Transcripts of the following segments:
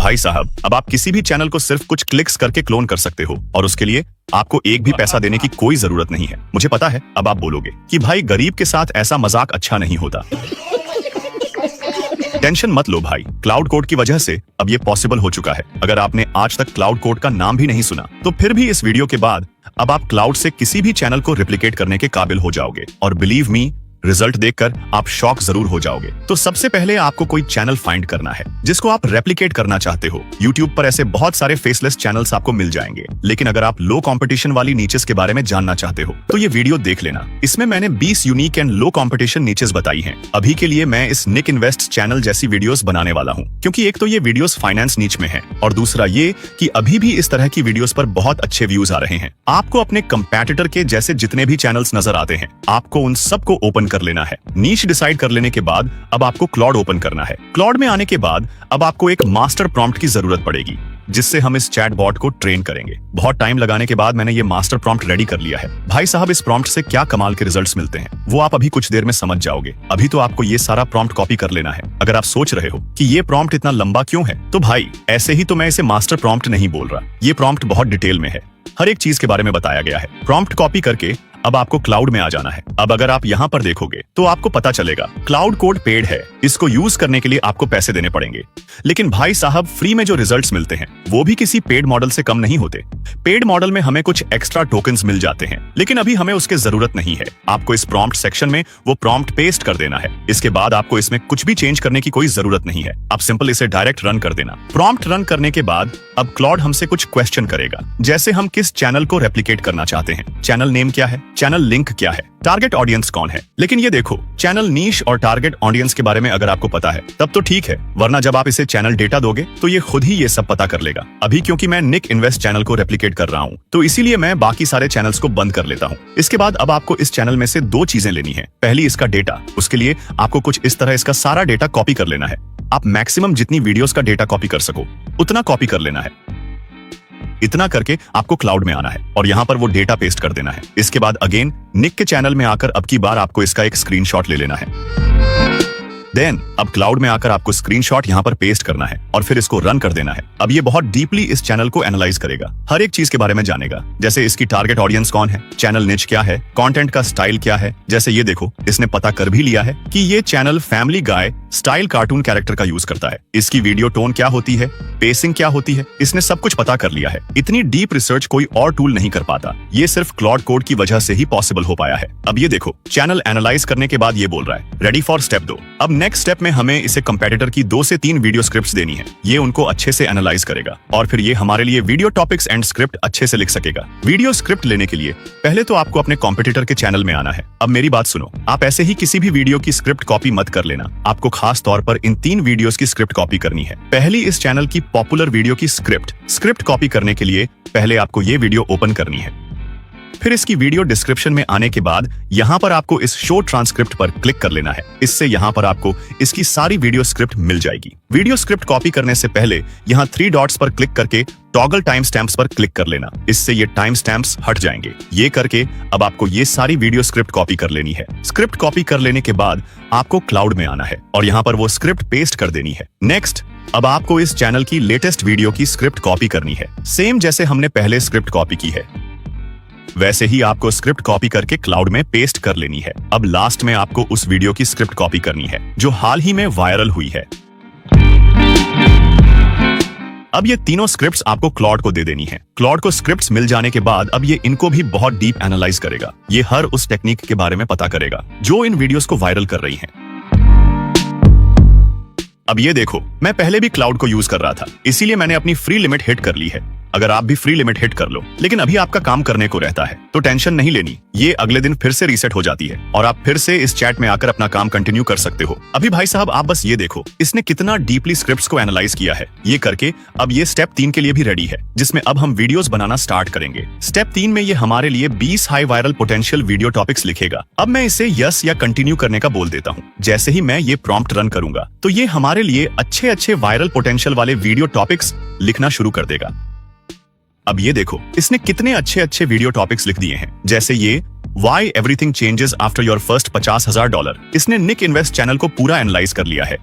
भाई साहब, अब आप किसी भी चैनल को सिर्फ कुछ क्लिक्स करके क्लोन कर सकते हो और उसके लिए आपको एक भी पैसा देने की कोई जरूरत नहीं है। मुझे पता है अब आप बोलोगे कि भाई गरीब के साथ ऐसा मजाक अच्छा नहीं होता। टेंशन मत लो भाई, क्लाउड कोड की वजह से अब ये पॉसिबल हो चुका है। अगर आपने आज तक क्लाउड कोड का नाम भी नहीं सुना तो फिर भी इस वीडियो के बाद अब आप क्लाउड से किसी भी चैनल को रिप्लिकेट करने के काबिल हो जाओगे और बिलीव मी, रिजल्ट देखकर आप शॉक जरूर हो जाओगे। तो सबसे पहले आपको कोई चैनल फाइंड करना है जिसको आप रेप्लिकेट करना चाहते हो। YouTube पर ऐसे बहुत सारे फेसलेस चैनल्स आपको मिल जाएंगे, लेकिन अगर आप लो कंपटीशन वाली नीचेस के बारे में जानना चाहते हो तो ये वीडियो देख लेना। इसमें मैंने 20 unique and low competition niches बताई हैं। अभी के लिए मैं इस निक इन्वेस्ट चैनल जैसी वीडियोस बनाने वाला हूँ, क्योंकि एक तो ये वीडियोस फाइनेंस नीच में है और दूसरा ये कि अभी भी इस तरह की वीडियोस पर बहुत अच्छे व्यूज आ रहे हैं। आपको अपने कंपेटिटर के जैसे जितने भी चैनल्स नजर आते हैं, आपको उन सबको ओपन कर लेना है। नीश डिसाइड कर लेने के बाद अब आपको क्लॉड ओपन करना है। क्लॉड में आने के बाद अब आपको एक मास्टर प्रॉम्प्ट की जरूरत पड़ेगी जिससे हम इस चैट बॉट को ट्रेन करेंगे। बहुत टाइम लगाने के बाद मैंने ये मास्टर प्रॉम्प्ट रेडी कर लिया है। भाई साहब, इस प्रॉम्प्ट से क्या कमाल के रिजल्ट्स मिलते हैं वो आप अभी कुछ देर में समझ जाओगे। अभी तो आपको ये सारा प्रॉम्प्ट कॉपी कर लेना है। अगर आप सोच रहे हो कि ये प्रॉम्प्ट इतना लंबा क्यों है, तो भाई ऐसे ही तो मैं इसे मास्टर प्रॉम्प्ट नहीं बोल रहा। ये प्रॉम्प्ट बहुत डिटेल में है, हर एक चीज के बारे में बताया गया है। प्रॉम्प्ट कॉपी करके अब आपको क्लाउड में आ जाना है। अब अगर आप यहाँ पर देखोगे तो आपको पता चलेगा क्लाउड कोड पेड है, इसको यूज करने के लिए आपको पैसे देने पड़ेंगे। लेकिन भाई साहब, फ्री में जो रिजल्ट्स मिलते हैं वो भी किसी पेड मॉडल से कम नहीं होते। पेड मॉडल में हमें कुछ एक्स्ट्रा टोकन्स मिल जाते हैं, लेकिन अभी हमें उसकी जरूरत नहीं है। आपको इस प्रॉम्प्ट सेक्शन में वो प्रॉम्प्ट पेस्ट कर देना है। इसके बाद आपको इसमें कुछ भी चेंज करने की कोई जरूरत नहीं है। आप सिंपल इसे डायरेक्ट रन कर देना। प्रॉम्प्ट रन करने के बाद अब क्लाउड हमसे कुछ क्वेश्चन करेगा, जैसे हम किस चैनल को रेप्लिकेट करना चाहते हैं, चैनल नेम क्या है, चैनल लिंक क्या है, टारगेट ऑडियंस कौन है। लेकिन ये देखो, चैनल नीश और टारगेट ऑडियंस के बारे में अगर आपको पता है तब तो ठीक है, वरना जब आप इसे चैनल डेटा दोगे तो ये खुद ही ये सब पता कर लेगा। अभी क्योंकि मैं निक इन्वेस्ट चैनल को रेप्लिकेट कर रहा हूँ तो इसीलिए मैं बाकी सारे चैनल्स को बंद कर लेता हूँ। इसके बाद अब आपको इस चैनल में से दो चीजें लेनी है। पहली इसका डेटा, उसके लिए आपको कुछ इस तरह इसका सारा डेटा कॉपी कर लेना है। आप मैक्सिमम जितनी वीडियोस का डेटा कॉपी कर सको उतना कॉपी कर लेना है। इतना करके आपको क्लाउड में आना है और यहाँ पर वो डेटा पेस्ट कर देना है। इसके बाद अगेन निक के चैनल में आकर अब की बार आपको इसका एक स्क्रीनशॉट ले लेना है। देन अब क्लाउड में आकर आपको स्क्रीनशॉट यहाँ पर पेस्ट करना है और फिर इसको रन कर देना है। अब ये बहुत डीपली इस चैनल को एनालाइज करेगा, हर एक चीज के बारे में जानेगा, जैसे इसकी टारगेट ऑडियंस कौन है, चैनल निच क्या है, कंटेंट का स्टाइल क्या है। जैसे ये देखो, इसने पता कर भी लिया है कि ये चैनल फैमिली गाय स्टाइल कार्टून कैरेक्टर का यूज करता है। इसकी वीडियो टोन क्या होती है, पेसिंग क्या होती है, इसने सब कुछ पता कर लिया है। इतनी डीप रिसर्च कोई और टूल नहीं कर पाता। ये सिर्फ क्लाउड कोड की वजह से ही पॉसिबल हो पाया है। अब ये देखो, चैनल एनालाइज करने के बाद ये बोल रहा है रेडी फॉर स्टेप 2। अब नेक्स्ट स्टेप में हमें इसे कंपेटिटर की 2 से 3 वीडियो स्क्रिप्ट्स देनी है। ये उनको अच्छे से एनालाइज करेगा और फिर ये हमारे लिए वीडियो टॉपिक्स एंड स्क्रिप्ट अच्छे से लिख सकेगा। वीडियो स्क्रिप्ट लेने के लिए पहले तो आपको अपने कॉम्पिटिटर के चैनल में आना है। अब मेरी बात सुनो, आप ऐसे ही किसी भी वीडियो की स्क्रिप्ट कॉपी मत कर लेना। आपको खास तौर पर इन 3 वीडियोस की स्क्रिप्ट कॉपी करनी है। पहली इस चैनल की पॉपुलर वीडियो की स्क्रिप्ट कॉपी करने के लिए पहले आपको ये वीडियो ओपन करनी है। फिर इसकी वीडियो डिस्क्रिप्शन में आने के बाद यहाँ पर आपको इस शो ट्रांसक्रिप्ट पर क्लिक कर लेना है। इससे यहाँ पर आपको इसकी सारी वीडियो स्क्रिप्ट मिल जाएगी। वीडियो स्क्रिप्ट कॉपी करने से पहले यहाँ 3 डॉट्स पर क्लिक करके टॉगल टाइम स्टैम्प्स पर क्लिक कर लेना। इससे ये टाइम स्टैम्प्स हट जाएंगे। ये करके अब आपको ये सारी वीडियो स्क्रिप्ट कॉपी कर लेनी है। स्क्रिप्ट कॉपी कर लेने के बाद आपको क्लाउड में आना है और यहाँ पर वो स्क्रिप्ट पेस्ट कर देनी है। नेक्स्ट, अब आपको इस चैनल की लेटेस्ट वीडियो की स्क्रिप्ट कॉपी करनी है। सेम जैसे हमने पहले स्क्रिप्ट कॉपी की है वैसे ही आपको स्क्रिप्ट कॉपी करके क्लाउड में पेस्ट कर लेनी है। अब लास्ट में आपको उस वीडियो की स्क्रिप्ट कॉपी करनी है जो हाल ही में वायरल हुई है। अब ये तीनों स्क्रिप्ट्स आपको क्लाउड को दे देनी है। क्लाउड को स्क्रिप्ट्स मिल जाने के बाद अब ये इनको भी बहुत डीप एनालाइज करेगा। ये हर उस टेक्निक के बारे में पता करेगा जो इन वीडियोस को वायरल कर रही है। अब ये देखो, मैं पहले भी क्लाउड को यूज कर रहा था, इसीलिए मैंने अपनी फ्री लिमिट हिट कर ली है। अगर आप भी फ्री लिमिट हिट कर लो, लेकिन अभी आपका काम करने को रहता है तो टेंशन नहीं लेनी, ये अगले दिन फिर से रीसेट हो जाती है और आप फिर से इस चैट में आकर अपना काम कंटिन्यू कर सकते हो। अभी भाई साहब, आप बस ये देखो, इसने कितना डीपली स्क्रिप्ट्स को एनालाइज किया है। ये करके अब ये स्टेप 3 के लिए भी रेडी है, जिसमें अब हम वीडियोस बनाना स्टार्ट करेंगे। स्टेप 3 में ये हमारे लिए 20 high viral potential video topics लिखेगा। अब मैं इसे यस या कंटिन्यू करने का बोल देता हूँ। जैसे ही मैं ये प्रॉम्प्ट रन करूंगा तो ये हमारे लिए अच्छे वायरल पोटेंशियल वाले वीडियो टॉपिक्स लिखना शुरू कर देगा। अब ये देखो, इसने कितने अच्छे वीडियो टॉपिक्स लिख दिए हैं, जैसे ये Why everything changes after your first $50,000। इसने निक इन्वेस्ट चैनल को पूरा एनालाइज कर लिया है।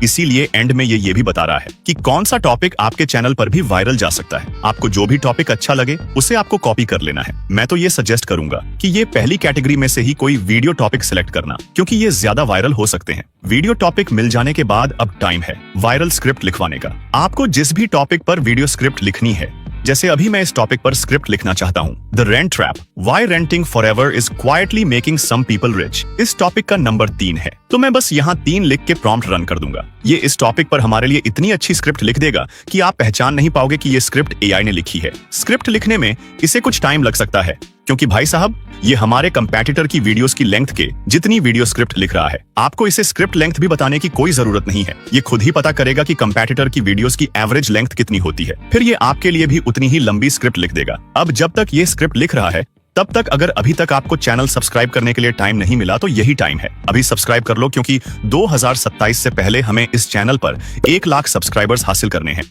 इसीलिए एंड में ये भी बता रहा है कि कौन सा टॉपिक आपके चैनल पर भी वायरल जा सकता है। आपको जो भी टॉपिक अच्छा लगे उसे आपको कॉपी कर लेना है। मैं तो ये सजेस्ट करूंगा कि ये पहली कैटेगरी में से ही कोई वीडियो टॉपिक सिलेक्ट करना, क्योंकि ये ज्यादा वायरल हो सकते हैं। वीडियो टॉपिक मिल जाने के बाद अब टाइम है वायरल स्क्रिप्ट लिखवाने का। आपको जिस भी टॉपिक पर वीडियो स्क्रिप्ट लिखनी है, जैसे अभी मैं इस टॉपिक पर स्क्रिप्ट लिखना चाहता हूँ, the rent trap, why renting forever is quietly making some people rich. इस टॉपिक का नंबर 3 है, तो मैं बस यहाँ 3 लिख के प्रॉम्प्ट रन कर दूंगा। ये इस टॉपिक पर हमारे लिए इतनी अच्छी स्क्रिप्ट लिख देगा कि आप पहचान नहीं पाओगे कि ये स्क्रिप्ट एआई ने लिखी है। स्क्रिप्ट लिखने में इसे कुछ टाइम लग सकता है, क्योंकि भाई साहब ये हमारे कंपैटिटर की वीडियोस की लेंथ के जितनी वीडियो स्क्रिप्ट लिख रहा है। आपको इसे स्क्रिप्ट लेंथ भी बताने की कोई जरूरत नहीं है, ये खुद ही पता करेगा कि कंपैटिटर की वीडियोस की एवरेज लेंथ कितनी होती है, फिर ये आपके लिए भी उतनी ही लंबी स्क्रिप्ट लिख देगा। अब जब तक ये स्क्रिप्ट लिख रहा है, तब तक अगर अभी तक आपको चैनल सब्सक्राइब करने के लिए टाइम नहीं मिला तो यही टाइम है, अभी सब्सक्राइब कर लो, क्योंकि 2027 से पहले हमें इस चैनल पर 1 लाख सब्सक्राइबर्स हासिल करने हैं।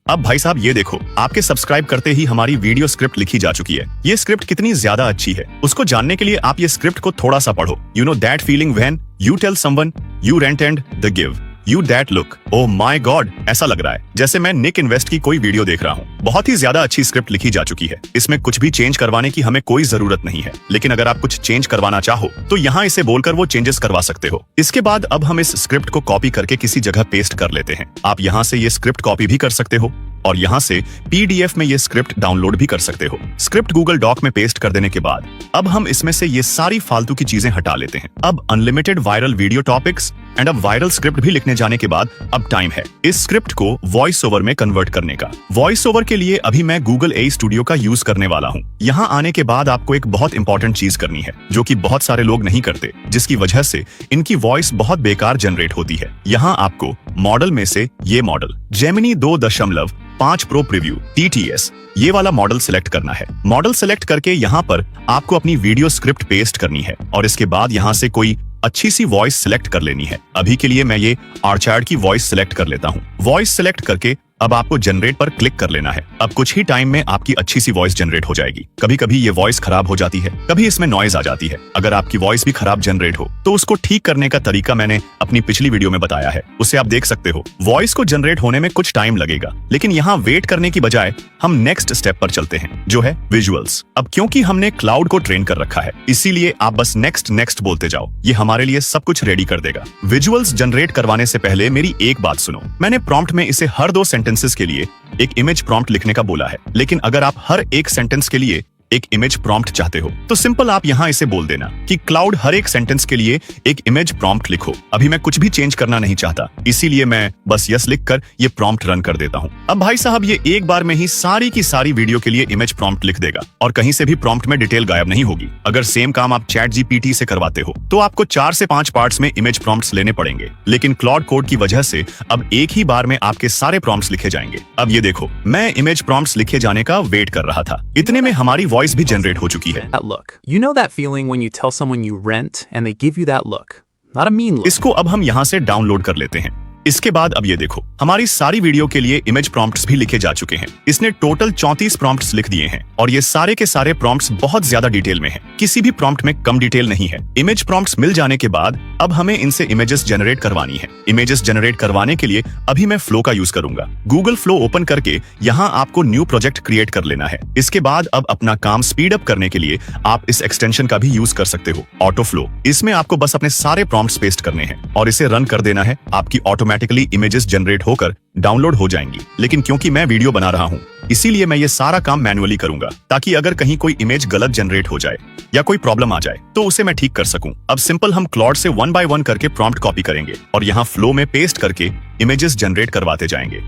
अब भाई साहब ये देखो, आपके सब्सक्राइब करते ही हमारी वीडियो स्क्रिप्ट लिखी जा चुकी है। ये स्क्रिप्ट कितनी ज्यादा अच्छी है उसको जानने के लिए आप ये स्क्रिप्ट को थोड़ा सा पढ़ो। You know that feeling when you tell someone you rent and the give you that look, oh my god, ऐसा लग रहा है जैसे मैं निक इन्वेस्ट की कोई वीडियो देख रहा हूँ। बहुत ही ज्यादा अच्छी स्क्रिप्ट लिखी जा चुकी है, इसमें कुछ भी चेंज करवाने की हमें कोई जरूरत नहीं है। लेकिन अगर आप कुछ चेंज करवाना चाहो तो यहाँ इसे बोलकर वो चेंजेस करवा सकते हो। इसके बाद अब हम इस स्क्रिप्ट को कॉपी करके किसी जगह पेस्ट कर लेते हैं। आप यहाँ से ये स्क्रिप्ट कॉपी भी कर सकते हो और यहाँ से पीडीएफ में ये स्क्रिप्ट डाउनलोड भी कर सकते हो। स्क्रिप्ट गूगल डॉक में पेस्ट कर देने के बाद अब हम इसमें से ये सारी फालतू की चीजें हटा लेते हैं। अब unlimited viral video topics and अब वायरल स्क्रिप्ट भी लिखने जाने के बाद अब टाइम है इस स्क्रिप्ट को वॉइस ओवर में कन्वर्ट करने का। वॉइस ओवर के लिए अभी मैं गूगल एआई स्टूडियो का यूज करने वाला हूँ। यहाँ आने के बाद आपको एक बहुत इंपॉर्टेंट चीज करनी है, जो कि बहुत सारे लोग नहीं करते, जिसकी वजह से इनकी वॉइस बहुत बेकार जनरेट होती है। यहाँ आपको मॉडल में से ये model Gemini 2.5 pro preview TTS ये वाला मॉडल सिलेक्ट करना है। मॉडल सिलेक्ट करके यहाँ पर आपको अपनी वीडियो स्क्रिप्ट पेस्ट करनी है और इसके बाद यहाँ से कोई अच्छी सी वॉइस सिलेक्ट कर लेनी है। अभी के लिए मैं ये आर्चार्ड की वॉइस सिलेक्ट कर लेता हूँ। वॉइस सिलेक्ट करके अब आपको जनरेट पर क्लिक कर लेना है। अब कुछ ही टाइम में आपकी अच्छी सी वॉइस जनरेट हो जाएगी। कभी कभी ये वॉइस खराब हो जाती है, कभी इसमें नॉइज आ जाती है। अगर आपकी वॉइस भी खराब जनरेट हो तो उसको ठीक करने का तरीका मैंने अपनी पिछली वीडियो में बताया है, उसे आप देख सकते हो। वॉइस को जनरेट होने में कुछ टाइम लगेगा, लेकिन यहाँ वेट करने की बजाय हम नेक्स्ट स्टेप पर चलते हैं, जो है विजुअल्स। अब क्योंकि हमने क्लाउड को ट्रेन कर रखा है, इसीलिए आप बस नेक्स्ट बोलते जाओ, ये हमारे लिए सब कुछ रेडी कर देगा। विजुअल्स जनरेट करवाने से पहले मेरी एक बात सुनो। मैंने प्रॉम्प्ट में इसे हर 2 सेंटेंसेस के लिए एक इमेज प्रॉम्प्ट लिखने का बोला है, लेकिन अगर आप हर एक सेंटेंस के लिए एक इमेज प्रॉम्प्ट चाहते हो तो सिंपल आप यहाँ इसे बोल देना कि क्लाउड हर एक सेंटेंस के लिए एक इमेज प्रॉम्प्ट लिखो। अभी मैं कुछ भी चेंज करना नहीं चाहता, इसीलिए मैं बस यस लिखकर ये प्रॉम्प्ट रन कर देता हूँ। अब भाई साहब ये एक बार में ही सारी की सारी वीडियो के लिए इमेज प्रॉम्प्ट लिख देगा और कहीं से भी प्रॉम्प्ट में डिटेल गायब नहीं होगी। अगर सेम काम आप ChatGPT से करवाते हो तो आपको 4 से 5 पार्ट्स में इमेज प्रॉम्प्ट्स लेने पड़ेंगे, लेकिन क्लाउड कोड की वजह से अब एक ही बार में आपके सारे प्रॉम्प्ट्स लिखे जाएंगे। अब ये देखो, मैं इमेज प्रॉम्प्ट्स लिखे जाने का वेट कर रहा था, इतने में हमारी वॉइस भी जनरेट हो चुकी है। That look. You know that feeling when you tell someone you rent and they give you that look. Not a mean look. इसको अब हम यहाँ से डाउनलोड कर लेते हैं। इसके बाद अब ये देखो, हमारी सारी वीडियो के लिए इमेज प्रॉम्प्ट्स भी लिखे जा चुके हैं। इसने टोटल 34 प्रॉम्प्ट्स लिख दिए हैं और ये सारे के सारे प्रॉम्प्ट्स बहुत ज्यादा डिटेल में हैं। किसी भी प्रॉम्प्ट में कम डिटेल नहीं है। इमेज प्रॉम्प्ट्स मिल जाने के बाद अब हमें इनसे इमेजेस जनरेट करवानी है। इमेजेस जनरेट करवाने के लिए अभी मैं फ्लो का यूज करूंगा। गूगल फ्लो ओपन करके यहाँ आपको न्यू प्रोजेक्ट क्रिएट कर लेना है। इसके बाद अब अपना काम स्पीड अप करने के लिए आप इस एक्सटेंशन का भी यूज कर सकते हो, ऑटो फ्लो। इसमें आपको बस अपने सारे प्रॉम्प्ट्स पेस्ट करने हैं और इसे रन कर देना है। आपकी ऑटोमेटिकली इमेजेस जनरेट होकर डाउनलोड हो जाएंगी। लेकिन क्योंकि मैं वीडियो बना रहा हूं, इसीलिए मैं ये सारा काम मैन्युअली करूंगा, ताकि अगर कहीं कोई इमेज गलत जनरेट हो जाए या कोई प्रॉब्लम आ जाए तो उसे मैं ठीक कर सकूं। अब सिंपल हम क्लॉड से 1 बाय 1 करके प्रॉम्प्ट कॉपी करेंगे और यहाँ फ्लो में पेस्ट करके इमेजेस जनरेट करवाते जाएंगे।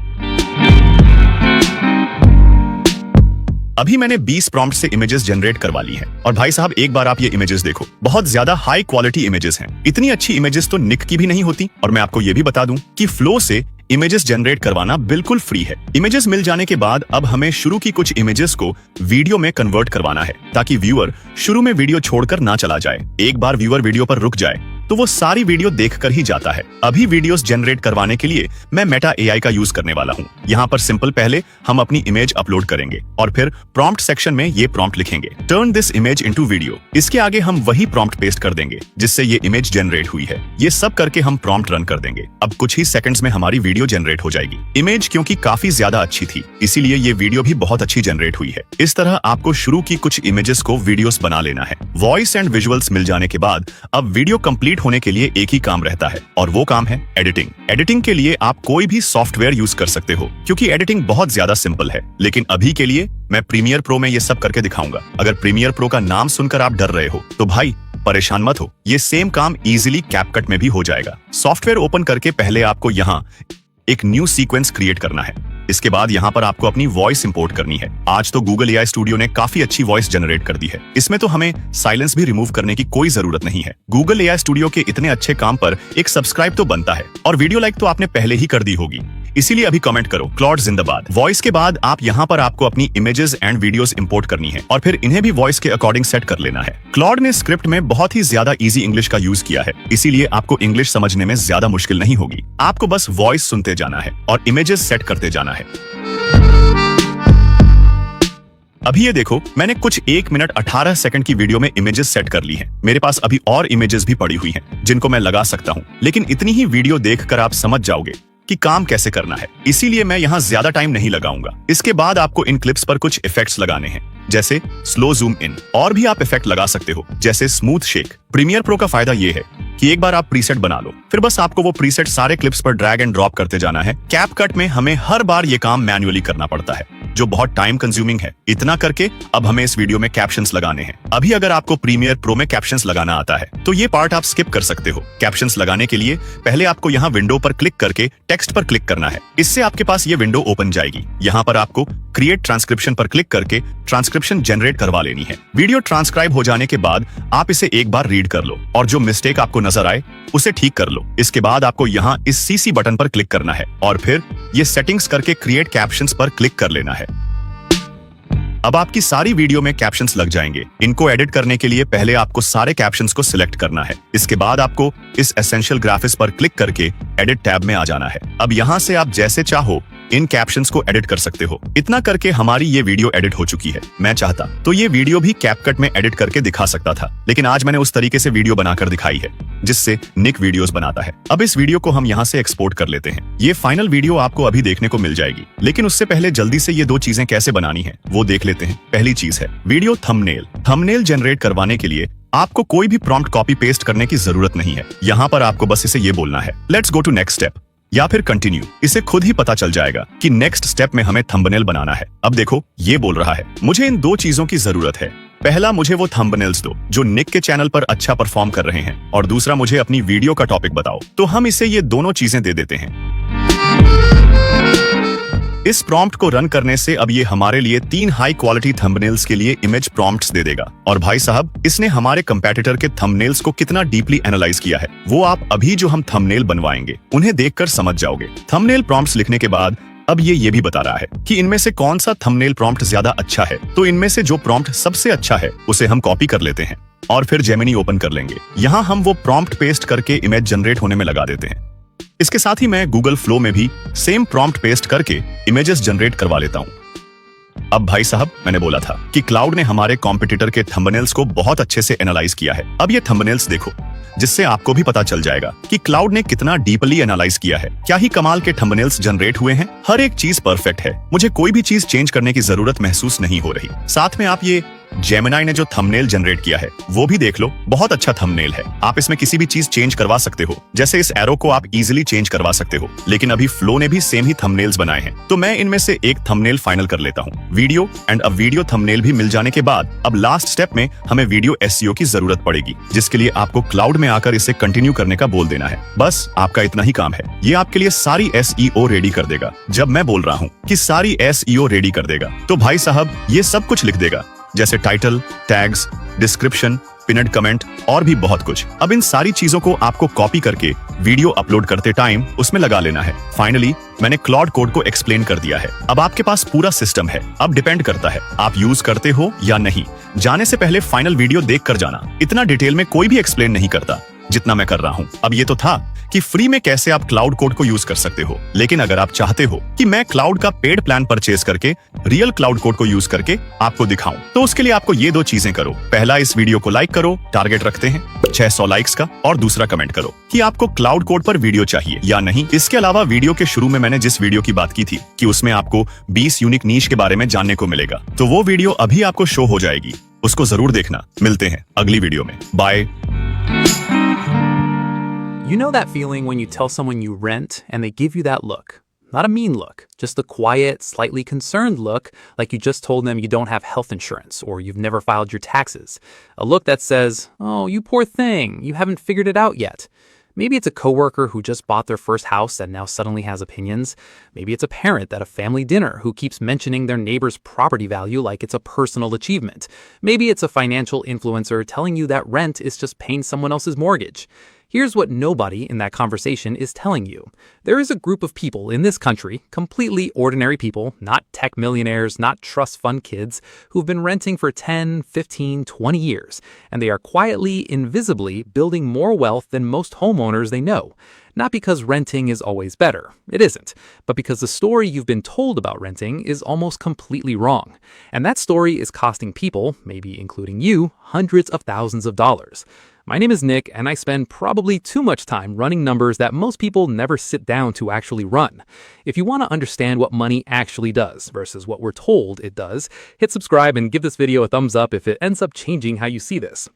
अभी मैंने 20 प्रॉम्प्ट से इमेजेस जनरेट करवा ली हैं और भाई साहब एक बार आप ये इमेजेस देखो, बहुत ज्यादा हाई क्वालिटी इमेजेस हैं। इतनी अच्छी इमेजेस तो निक की भी नहीं होती। और मैं आपको ये भी बता दूं कि फ्लो से इमेजेस जनरेट करवाना बिल्कुल फ्री है। इमेजेस मिल जाने के बाद अब हमें शुरू की कुछ इमेजेस को वीडियो में कन्वर्ट करवाना है, ताकि व्यूअर शुरू में वीडियो छोड़कर ना चला जाए। एक बार व्यूअर वीडियो पर रुक जाए तो वो सारी वीडियो देखकर ही जाता है। अभी वीडियोस जनरेट करवाने के लिए मैं मेटा एआई का यूज करने वाला हूँ। यहाँ पर सिंपल पहले हम अपनी इमेज अपलोड करेंगे और फिर प्रॉम्प्ट सेक्शन में ये प्रॉम्प्ट लिखेंगे, turn this image into video. इसके आगे हम वही प्रॉम्प्ट पेस्ट कर देंगे जिससे ये इमेज जनरेट हुई है। ये सब करके हम प्रॉम्प्ट रन कर देंगे। अब कुछ ही सेकंड्स में हमारी वीडियो जनरेट हो जाएगी। इमेज क्योंकि काफी ज्यादा अच्छी थी, इसीलिए ये वीडियो भी बहुत अच्छी जनरेट हुई है। इस तरह आपको शुरू की कुछ इमेजेस को वीडियोस बना लेना है। वॉइस एंड विजुअल्स मिल जाने के बाद अब वीडियो कंप्लीट होने के लिए एक ही काम रहता है और वो काम है एडिटिंग। एडिटिंग के लिए आप कोई भी सॉफ्टवेयर यूज कर सकते हो क्योंकि एडिटिंग बहुत ज्यादा सिंपल है। लेकिन अभी के लिए मैं प्रीमियर प्रो में ये सब करके दिखाऊंगा। अगर प्रीमियर प्रो का नाम सुनकर आप डर रहे हो तो भाई परेशान मत हो, ये सेम काम इजीली कैपकट में भी हो जाएगा। सॉफ्टवेयर ओपन करके पहले आपको यहाँ एक न्यू सीक्वेंस क्रिएट करना है। इसके बाद यहाँ पर आपको अपनी वॉइस इंपोर्ट करनी है। आज तो गूगल एआई स्टूडियो ने काफी अच्छी वॉइस जनरेट कर दी है। इसमें तो हमें साइलेंस भी रिमूव करने की कोई जरूरत नहीं है। गूगल एआई स्टूडियो के इतने अच्छे काम पर एक सब्सक्राइब तो बनता है और वीडियो लाइक तो आपने पहले ही कर दी होगी, इसीलिए अभी कमेंट करो क्लॉड जिंदाबाद। वॉइस के बाद आप यहाँ पर आपको अपनी इमेजेस एंड वीडियोस इंपोर्ट करनी है और फिर इन्हें भी वॉइस के अकॉर्डिंग सेट कर लेना है। क्लॉड ने स्क्रिप्ट में बहुत ही ज्यादा इजी इंग्लिश का यूज किया है, इसीलिए आपको इंग्लिश समझने में ज्यादा मुश्किल नहीं होगी। आपको बस वॉइस सुनते जाना है और इमेजेस सेट करते जाना है। अभी ये देखो, मैंने कुछ 1 मिनट 18 सेकंड की वीडियो में इमेजेस सेट कर ली हैं। मेरे पास अभी और इमेजेस भी पड़ी हुई हैं जिनको मैं लगा सकता हूँ, लेकिन इतनी ही वीडियो देखकर आप समझ जाओगे कि काम कैसे करना है, इसीलिए मैं यहाँ ज्यादा टाइम नहीं लगाऊंगा। इसके बाद आपको इन क्लिप्स पर कुछ इफेक्ट्स लगाने हैं, जैसे स्लो जूम इन। और भी आप इफेक्ट लगा सकते हो जैसे स्मूथ शेक। प्रीमियर प्रो का फायदा ये है कि एक बार आप प्रीसेट बना लो, फिर बस आपको वो प्रीसेट सारे क्लिप्स पर ड्रैग एंड ड्रॉप करते जाना है। कैपकट में हमें हर बार ये काम मैन्युअली करना पड़ता है, जो बहुत टाइम कंज्यूमिंग है। इतना करके अब हमें इस वीडियो में कैप्शंस लगाने हैं। अभी अगर आपको प्रीमियर प्रो में कैप्शंस लगाना आता है तो ये पार्ट आप स्किप कर सकते हो। कैप्शंस लगाने के लिए पहले आपको यहाँ विंडो पर क्लिक करके टेक्स्ट पर क्लिक करना है। इससे आपके पास ये विंडो ओपन जाएगी। यहाँ पर आपको क्रिएट ट्रांसक्रिप्शन पर क्लिक करके ट्रांसक्रिप्शन जनरेट करवा लेनी है। वीडियो ट्रांसक्राइब हो जाने के बाद आप इसे एक बार रीड कर लो और जो मिस्टेक आपको नजर आए उसे ठीक कर लो। इसके बाद आपको यहाँ इस सीसी बटन पर क्लिक करना है और फिर ये सेटिंग्स करके क्रिएट कैप्शंस पर क्लिक कर लेना है। अब आपकी सारी वीडियो में कैप्शंस लग जाएंगे। इनको एडिट करने के लिए पहले आपको सारे कैप्शंस को सिलेक्ट करना है। इसके बाद आपको इस एसेंशियल ग्राफिक्स पर क्लिक करके एडिट टैब में आ जाना है। अब यहाँ से आप जैसे चाहो इन कैप्शंस को एडिट कर सकते हो। इतना करके हमारी ये वीडियो एडिट हो चुकी है। मैं चाहता तो ये वीडियो भी कैपकट में एडिट करके दिखा सकता था, लेकिन आज मैंने उस तरीके से वीडियो बनाकर दिखाई है जिससे निक वीडियोस बनाता है। अब इस वीडियो को हम यहाँ से एक्सपोर्ट कर लेते हैं। ये फाइनल वीडियो आपको अभी देखने को मिल जाएगी, लेकिन उससे पहले जल्दी से ये 2 चीजें कैसे बनानी है वो देख लेते हैं। पहली चीज है वीडियो थंबनेल। थंबनेल जनरेट करवाने के लिए आपको कोई भी प्रॉम्प्ट कॉपी पेस्ट करने की जरूरत नहीं है। यहाँ पर आपको बस इसे ये बोलना है, let's go to next step या फिर कंटिन्यू। इसे खुद ही पता चल जाएगा कि नेक्स्ट स्टेप में हमें थंबनेल बनाना है। अब देखो ये बोल रहा है मुझे इन 2 चीजों की जरूरत है। पहला, मुझे वो थंबनेल्स दो जो निक के चैनल पर अच्छा परफॉर्म कर रहे हैं, और दूसरा, मुझे अपनी वीडियो का टॉपिक बताओ। तो हम इसे ये दोनों चीजें दे देते हैं। इस प्रॉम्प्ट को रन करने से अब ये हमारे लिए 3 हाई क्वालिटी थंबनेल्स के लिए इमेज प्रॉम्प्ट्स दे देगा। और भाई साहब, इसने हमारे कंपेटिटर के थंबनेल्स को कितना डीपली एनालाइज किया है वो आप अभी जो हम थंबनेल बनवाएंगे उन्हें देखकर समझ जाओगे। थंबनेल प्रॉम्प्ट्स लिखने के बाद अब ये भी बता रहा है कि इनमें से कौन सा थंबनेल प्रॉम्प्ट ज्यादा अच्छा है। तो इनमें से जो प्रॉम्प्ट सबसे अच्छा है उसे हम कॉपी कर लेते हैं और फिर जेमिनी ओपन कर लेंगे। यहाँ हम वो प्रॉम्प्ट पेस्ट करके इमेज जनरेट होने में लगा देते हैं। इसके साथ ही मैं गूगल फ्लो में भी सेम प्रॉम्प्ट पेस्ट करके इमेजेस जनरेट करवा लेता हूं। अब भाई साहब, मैंने बोला था कि क्लाउड ने हमारे कॉम्पिटिटर के थंबनेल्स को बहुत अच्छे से एनालाइज किया है। अब ये थंबनेल्स देखो, जिससे आपको भी पता चल जाएगा कि क्लाउड ने कितना डीपली एनालाइज किया है। क्या ही कमाल के थंबनेल्स जनरेट हुए हैं। हर एक चीज परफेक्ट है, मुझे कोई भी चीज चेंज करने की जरूरत महसूस नहीं हो रही। साथ में आप ये जेमिनी ने जो थंबनेल जनरेट किया है वो भी देख लो, बहुत अच्छा थंबनेल है। आप इसमें किसी भी चीज चेंज करवा सकते हो, जैसे इस एरो को आप इजीली चेंज करवा सकते हो। लेकिन अभी फ्लो ने भी सेम ही थंबनेल्स बनाए हैं, तो मैं इनमें से एक थंबनेल फाइनल कर लेता हूँ। वीडियो एंड अब वीडियो थंबनेल भी मिल जाने के बाद अब लास्ट स्टेप में हमें वीडियो एसईओ की जरूरत पड़ेगी, जिसके लिए आपको क्लाउड में आकर इसे कंटिन्यू करने का बोल देना है। बस आपका इतना ही काम है। ये आपके लिए सारी एसईओ रेडी कर देगा। जब मैं बोल रहा हूँ कि सारी एसईओ रेडी कर देगा, तो भाई साहब ये सब कुछ लिख देगा, जैसे टाइटल, टैग्स, डिस्क्रिप्शन, पिनड कमेंट और भी बहुत कुछ। अब इन सारी चीजों को आपको कॉपी करके वीडियो अपलोड करते टाइम उसमें लगा लेना है। फाइनली मैंने क्लॉड कोड को एक्सप्लेन कर दिया है। अब आपके पास पूरा सिस्टम है। अब डिपेंड करता है आप यूज करते हो या नहीं। जाने से पहले फाइनल वीडियो देख कर जाना। इतना डिटेल में कोई भी एक्सप्लेन नहीं करता जितना मैं कर रहा हूँ। अब ये तो था कि फ्री में कैसे आप क्लाउड कोड को यूज कर सकते हो, लेकिन अगर आप चाहते हो कि मैं क्लाउड का पेड प्लान परचेज करके रियल क्लाउड कोड को यूज करके आपको दिखाऊं, तो उसके लिए आपको ये 2 चीजें करो। पहला, इस वीडियो को लाइक करो, टारगेट रखते हैं 600 लाइक्स का, और दूसरा, कमेंट करो कि आपको क्लाउड कोड पर वीडियो चाहिए या नहीं। इसके अलावा वीडियो के शुरू में मैंने जिस वीडियो की बात की थी कि उसमें आपको 20 यूनिक नीश के बारे में जानने को मिलेगा, तो वो वीडियो अभी आपको शो हो जाएगी, उसको जरूर देखना। मिलते हैं अगली वीडियो में, bye. You know that feeling when you tell someone you rent and they give you that look? Not a mean look, just a quiet, slightly concerned look, like you just told them you don't have health insurance or you've never filed your taxes. A look that says, "Oh, you poor thing, you haven't figured it out yet." Maybe it's a coworker who just bought their first house and now suddenly has opinions. Maybe it's a parent at a family dinner who keeps mentioning their neighbor's property value like it's a personal achievement. Maybe it's a financial influencer telling you that rent is just paying someone else's mortgage. Here's what nobody in that conversation is telling you. There is a group of people in this country, completely ordinary people, not tech millionaires, not trust fund kids, who've been renting for 10, 15, 20 years, and they are quietly, invisibly building more wealth than most homeowners they know. Not because renting is always better, it isn't, but because the story you've been told about renting is almost completely wrong. And that story is costing people, maybe including you, hundreds of thousands of dollars. My name is Nick, and I spend probably too much time running numbers that most people never sit down to actually run. If you want to understand what money actually does versus what we're told it does, hit subscribe and give this video a thumbs up if it ends up changing how you see this.